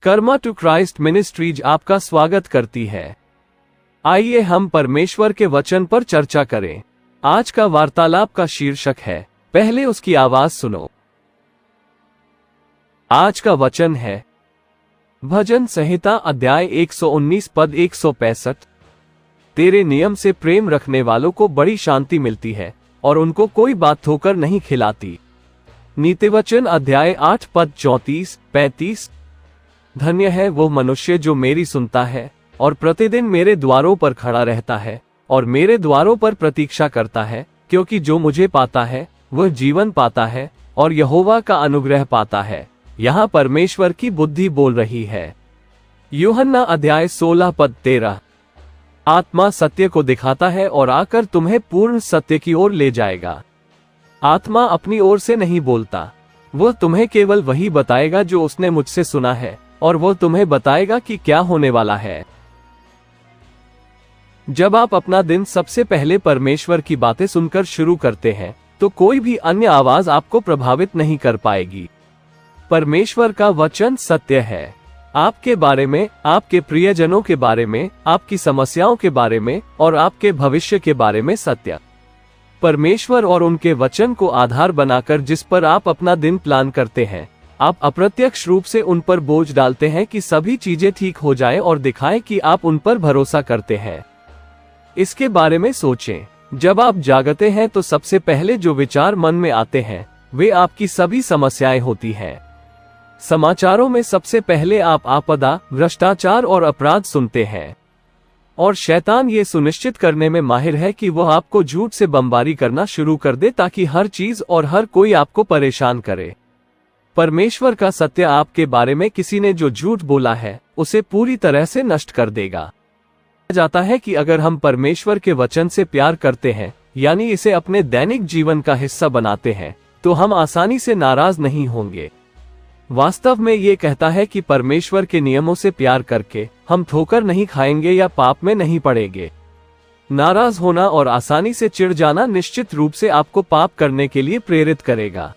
Karma to Christ ministries आपका स्वागत करती है। आइए हम परमेश्वर के वचन पर चर्चा करें। आज का वार्तालाप का शीर्षक है, पहले उसकी आवाज सुनो। आज का वचन है भजन संहिता अध्याय 119 पद 165। तेरे नियम से प्रेम रखने वालों को बड़ी शांति मिलती है और उनको कोई बात ठोकर नहीं खिलाती। नीतिवचन अध्याय 8 पद 34-35। धन्य है वो मनुष्य जो मेरी सुनता है और प्रतिदिन मेरे द्वारों पर खड़ा रहता है और मेरे द्वारों पर प्रतीक्षा करता है, क्योंकि जो मुझे पाता है वह जीवन पाता है और यहोवा का अनुग्रह पाता है। यहाँ परमेश्वर की बुद्धि बोल रही है। यूहन्ना अध्याय 16 पद 13। आत्मा सत्य को दिखाता है और आकर तुम्हें पूर्ण सत्य की ओर ले जाएगा। आत्मा अपनी ओर से नहीं बोलता, वह तुम्हें केवल वही बताएगा जो उसने मुझसे सुना है, और वह तुम्हें बताएगा कि क्या होने वाला है। जब आप अपना दिन सबसे पहले परमेश्वर की बातें सुनकर शुरू करते हैं, तो कोई भी अन्य आवाज आपको प्रभावित नहीं कर पाएगी। परमेश्वर का वचन सत्य है। आपके बारे में, आपके प्रियजनों के बारे में, आपकी समस्याओं के बारे में और आपके भविष्य के बारे में सत्य। परमेश्वर और उनके वचन को आधार बनाकर जिस पर आप अपना दिन प्लान करते हैं, आप अप्रत्यक्ष रूप से उन पर बोझ डालते हैं कि सभी चीजें ठीक हो जाए और दिखाएं कि आप उन पर भरोसा करते हैं। इसके बारे में सोचें। जब आप जागते हैं तो सबसे पहले जो विचार मन में आते हैं वे आपकी सभी समस्याएं होती हैं। समाचारों में सबसे पहले आप आपदा, भ्रष्टाचार और अपराध सुनते हैं, और शैतान ये सुनिश्चित करने में माहिर है कि वह आपको झूठ से बमबारी करना शुरू कर दे ताकि हर चीज और हर कोई आपको परेशान करे। परमेश्वर का सत्य आपके बारे में किसी ने जो झूठ बोला है उसे पूरी तरह से नष्ट कर देगा। जाता है कि अगर हम परमेश्वर के वचन से प्यार करते हैं, यानी इसे अपने दैनिक जीवन का हिस्सा बनाते हैं, तो हम आसानी से नाराज नहीं होंगे। वास्तव में ये कहता है कि परमेश्वर के नियमों से प्यार करके हम ठोकर नहीं खाएंगे या पाप में नहीं पड़ेंगे। नाराज होना और आसानी से चिढ़ जाना निश्चित रूप से आपको पाप करने के लिए प्रेरित करेगा।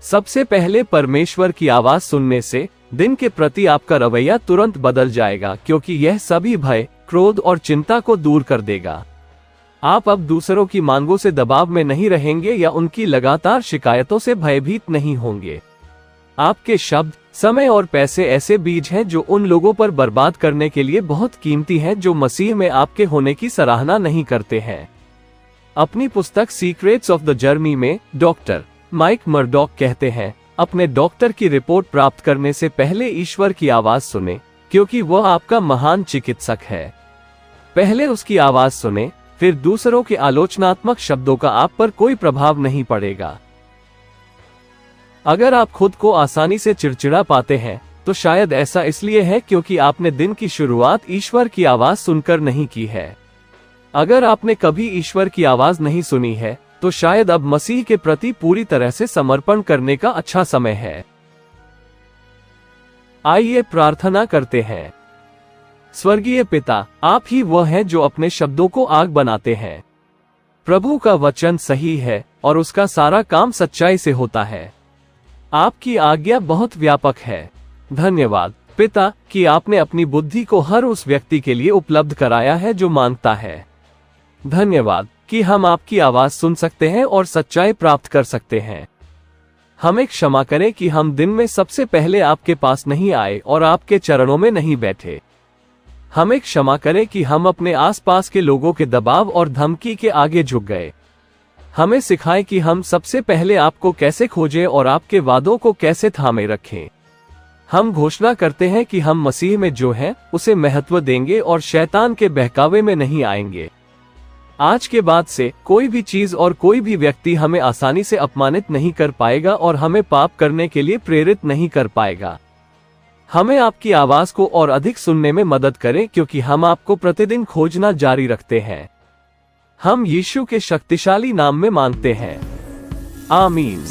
सबसे पहले परमेश्वर की आवाज सुनने से दिन के प्रति आपका रवैया तुरंत बदल जाएगा, क्योंकि यह सभी भय, क्रोध और चिंता को दूर कर देगा। आप अब दूसरों की मांगों से दबाव में नहीं रहेंगे या उनकी लगातार शिकायतों से भयभीत नहीं होंगे। आपके शब्द, समय और पैसे ऐसे बीज हैं जो उन लोगों पर बर्बाद करने के लिए बहुत कीमती हैं जो मसीह में आपके होने की सराहना नहीं करते हैं। अपनी पुस्तक सीक्रेट्स ऑफ द जर्नी में डॉक्टर माइक मर्डॉक कहते हैं, अपने डॉक्टर की रिपोर्ट प्राप्त करने से पहले ईश्वर की आवाज सुने, क्योंकि वह आपका महान चिकित्सक है। पहले उसकी आवाज सुने, फिर दूसरों के आलोचनात्मक शब्दों का आप पर कोई प्रभाव नहीं पड़ेगा। अगर आप खुद को आसानी से चिड़चिड़ा पाते हैं, तो शायद ऐसा इसलिए है क्योंकि आपने दिन की शुरुआत ईश्वर की आवाज सुनकर नहीं की है। अगर आपने कभी ईश्वर की आवाज नहीं सुनी है, तो शायद अब मसीह के प्रति पूरी तरह से समर्पण करने का अच्छा समय है। आइए प्रार्थना करते हैं। स्वर्गीय पिता, आप ही वह हैं जो अपने शब्दों को आग बनाते हैं। प्रभु का वचन सही है और उसका सारा काम सच्चाई से होता है। आपकी आज्ञा बहुत व्यापक है। धन्यवाद पिता कि आपने अपनी बुद्धि को हर उस व्यक्ति के लिए उपलब्ध कराया है जो मांगता है। धन्यवाद कि हम आपकी आवाज सुन सकते हैं और सच्चाई प्राप्त कर सकते हैं। हमें क्षमा करें कि हम दिन में सबसे पहले आपके पास नहीं आए और आपके चरणों में नहीं बैठे। हमें क्षमा करें कि हम अपने आसपास के लोगों के दबाव और धमकी के आगे झुक गए। हमें सिखाएं कि हम सबसे पहले आपको कैसे खोजें और आपके वादों को कैसे थामे रखें। हम घोषणा करते हैं कि हम मसीह में जो है उसे महत्व देंगे और शैतान के बहकावे में नहीं आएंगे। आज के बाद से कोई भी चीज और कोई भी व्यक्ति हमें आसानी से अपमानित नहीं कर पाएगा और हमें पाप करने के लिए प्रेरित नहीं कर पाएगा। हमें आपकी आवाज को और अधिक सुनने में मदद करें, क्योंकि हम आपको प्रतिदिन खोजना जारी रखते हैं। हम यीशु के शक्तिशाली नाम में मांगते हैं, आमीन।